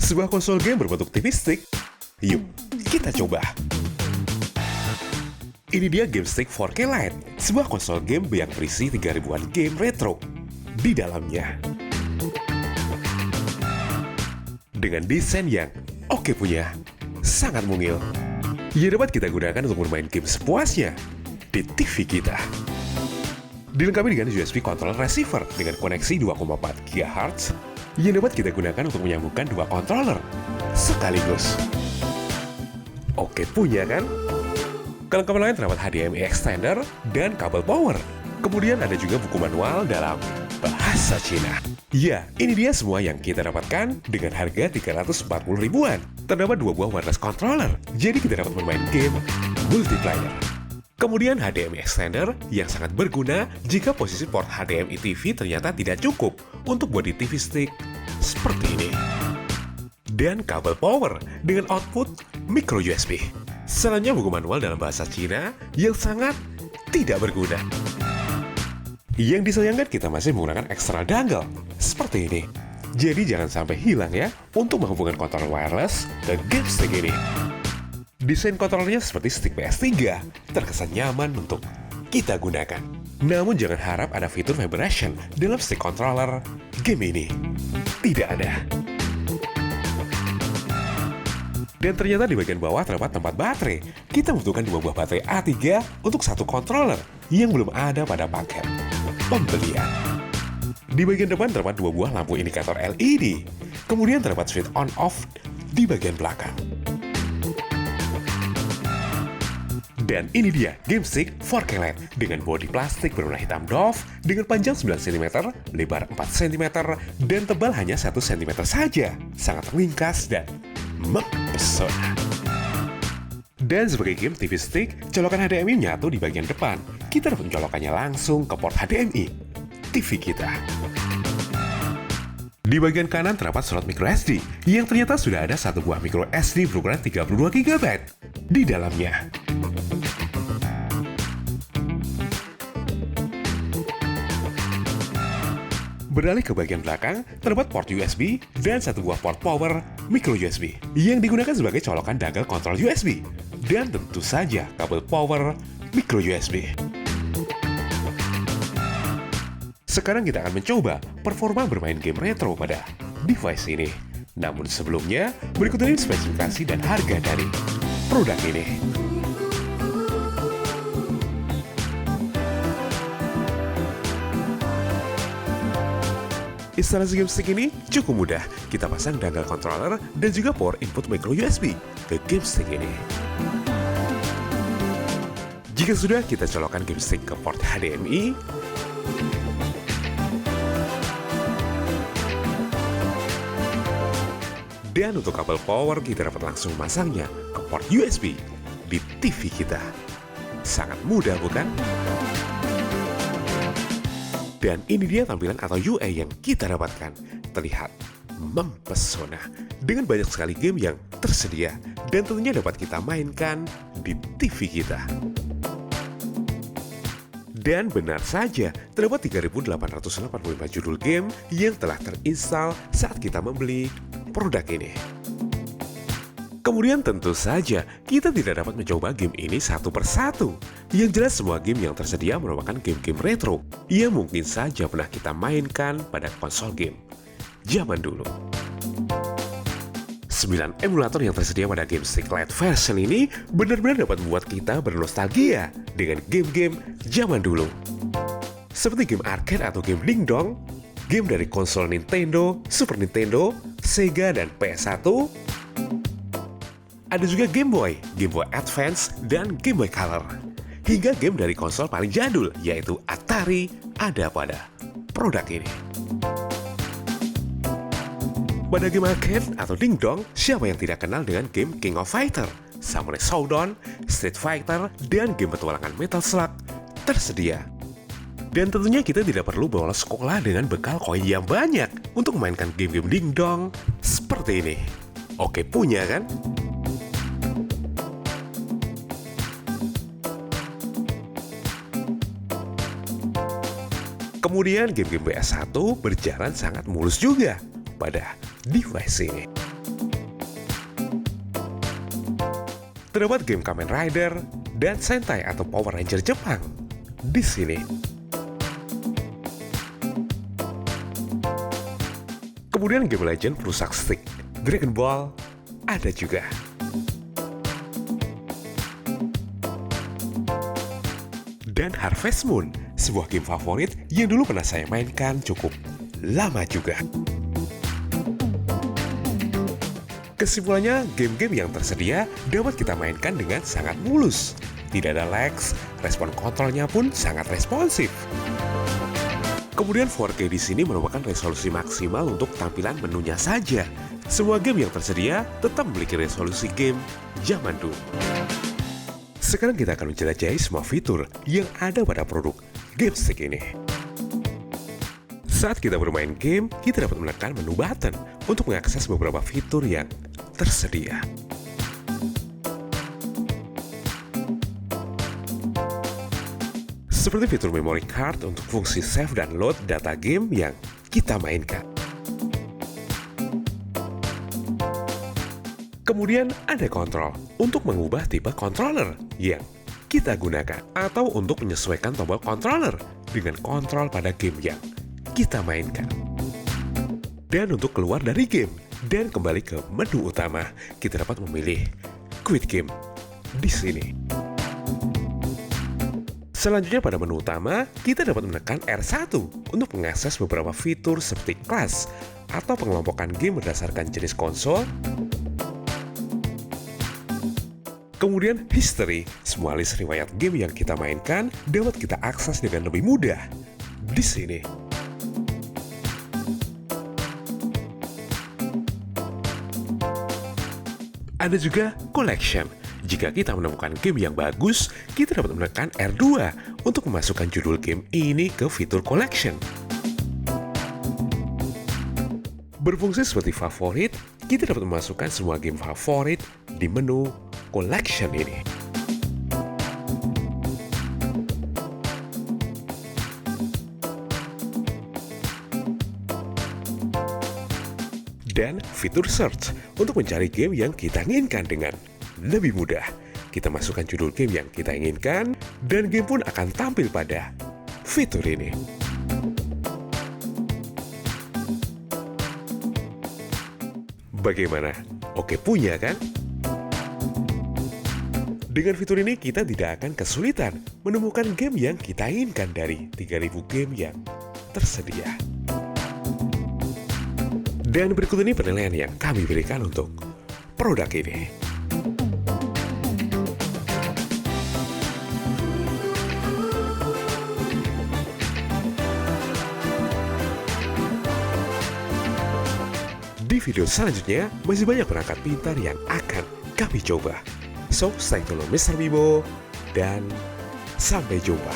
Sebuah konsol game berbentuk TV stick? Yuk, kita coba. Ini dia Game Stick 4K Lite, sebuah konsol game yang berisi 3000-an game retro di dalamnya. Dengan desain yang oke punya, sangat mungil. Ia dapat kita gunakan untuk bermain game sepuasnya di TV kita. Dilengkapi dengan USB controller receiver dengan koneksi 2,4 GHz yang dapat kita gunakan untuk menyambungkan dua controller sekaligus. Oke punya kan? Kelengkapan lain terdapat HDMI extender dan kabel power. Kemudian ada juga buku manual dalam bahasa Cina. Ya, ini dia semua yang kita dapatkan dengan harga 340 ribuan. Terdapat dua buah wireless controller, jadi kita dapat bermain game multiplayer. Kemudian HDMI extender yang sangat berguna jika posisi port HDMI TV ternyata tidak cukup untuk body TV stick seperti ini. Dan kabel power dengan output micro USB. Selanjutnya buku manual dalam bahasa Cina yang sangat tidak berguna. Yang disayangkan kita masih menggunakan external dongle seperti ini. Jadi jangan sampai hilang ya untuk menghubungkan controller wireless ke game stick ini. Desain kontrolernya seperti stick PS3, terkesan nyaman untuk kita gunakan. Namun jangan harap ada fitur vibration dalam stick controller game ini. Tidak ada. Dan ternyata di bagian bawah terdapat tempat baterai. Kita membutuhkan dua buah baterai A3 untuk satu controller yang belum ada pada paket pembelian. Di bagian depan terdapat dua buah lampu indikator LED. Kemudian terdapat switch on-off di bagian belakang. Dan ini dia Game Stick 4K Lite dengan bodi plastik berwarna hitam doff dengan panjang 9 cm, lebar 4 cm, dan tebal hanya 1 cm saja. Sangat ringkas dan mempesona. Dan sebagai game TV stick, colokan HDMI menyatu di bagian depan. Kita dapat mencolokannya langsung ke port HDMI TV kita. Di bagian kanan terdapat slot micro SD yang ternyata sudah ada satu buah micro SD berukuran 32 GB di dalamnya. Beralih ke bagian belakang, terdapat port USB dan satu buah port power micro USB yang digunakan sebagai colokan dongle kontrol USB dan tentu saja kabel power micro USB. Sekarang kita akan mencoba performa bermain game retro pada device ini. Namun sebelumnya, berikut ini spesifikasi dan harga dari produk ini. Instalasi game stick ini cukup mudah. Kita pasang dongle controller dan juga power input micro USB ke game stick ini. Jika sudah, kita colokkan game stick ke port HDMI. Dan untuk kabel power, kita dapat langsung memasangnya ke port USB di TV kita. Sangat mudah, bukan? Dan ini dia tampilan atau UI yang kita dapatkan. Terlihat mempesona dengan banyak sekali game yang tersedia dan tentunya dapat kita mainkan di TV kita. Dan benar saja, terdapat 3.885 judul game yang telah terinstall saat kita membeli produk ini. Kemudian tentu saja, kita tidak dapat mencoba game ini satu persatu. Yang jelas semua game yang tersedia merupakan game-game retro yang mungkin saja pernah kita mainkan pada konsol game zaman dulu. 9 emulator yang tersedia pada Game Stick Lite version ini benar-benar dapat membuat kita bernostalgia dengan game-game zaman dulu. Seperti game arcade atau game dingdong, game dari konsol Nintendo, Super Nintendo, Sega, dan PS1, ada juga Game Boy Advance, dan Game Boy Color. Hingga game dari konsol paling jadul, yaitu Atari, ada pada produk ini. Pada game arcade atau dingdong, siapa yang tidak kenal dengan game King of Fighter, Samurai Shodown, Street Fighter, dan game petualangan Metal Slug tersedia. Dan tentunya kita tidak perlu bolos sekolah dengan bekal koin yang banyak untuk memainkan game-game dingdong seperti ini. Oke punya kan? Kemudian game-game PS1 berjalan sangat mulus juga pada device ini. Terdapat game Kamen Rider dan Sentai atau Power Ranger Jepang di sini. Kemudian game Legend perusak stick, Dragon Ball ada juga. Dan Harvest Moon, sebuah game favorit yang dulu pernah saya mainkan cukup lama juga. Kesimpulannya, game-game yang tersedia dapat kita mainkan dengan sangat mulus. Tidak ada lags, respon kontrolnya pun sangat responsif. Kemudian 4K di sini merupakan resolusi maksimal untuk tampilan menunya saja. Semua game yang tersedia tetap memiliki resolusi game zaman dulu. Sekarang kita akan menjelajahi semua fitur yang ada pada produk GameStick ini. Saat kita bermain game, kita dapat menekan menu button untuk mengakses beberapa fitur yang tersedia. Seperti fitur memory card untuk fungsi save dan load data game yang kita mainkan. Kemudian ada kontrol untuk mengubah tipe controller yang kita gunakan atau untuk menyesuaikan tombol controller dengan kontrol pada game yang kita mainkan. Dan untuk keluar dari game dan kembali ke menu utama, kita dapat memilih Quit Game di sini. Selanjutnya pada menu utama, kita dapat menekan R1 untuk mengakses beberapa fitur seperti kelas atau pengelompokan game berdasarkan jenis konsol. Kemudian history, semua list riwayat game yang kita mainkan dapat kita akses dengan lebih mudah di sini. Ada juga collection. Jika kita menemukan game yang bagus, kita dapat menekan R2 untuk memasukkan judul game ini ke fitur collection. Berfungsi seperti favorit, kita dapat memasukkan semua game favorit di menu collection ini. Dan fitur search untuk mencari game yang kita inginkan dengan lebih mudah. Kita masukkan judul game yang kita inginkan dan game pun akan tampil pada fitur ini. Bagaimana? Oke punya kan? Dengan fitur ini kita tidak akan kesulitan menemukan game yang kita inginkan dari 3000 game yang tersedia. Dan berikut ini penilaian yang kami berikan untuk produk ini. Di video selanjutnya, masih banyak perangkat pintar yang akan kami coba. So, stay tune Mr. Bibo, dan sampai jumpa.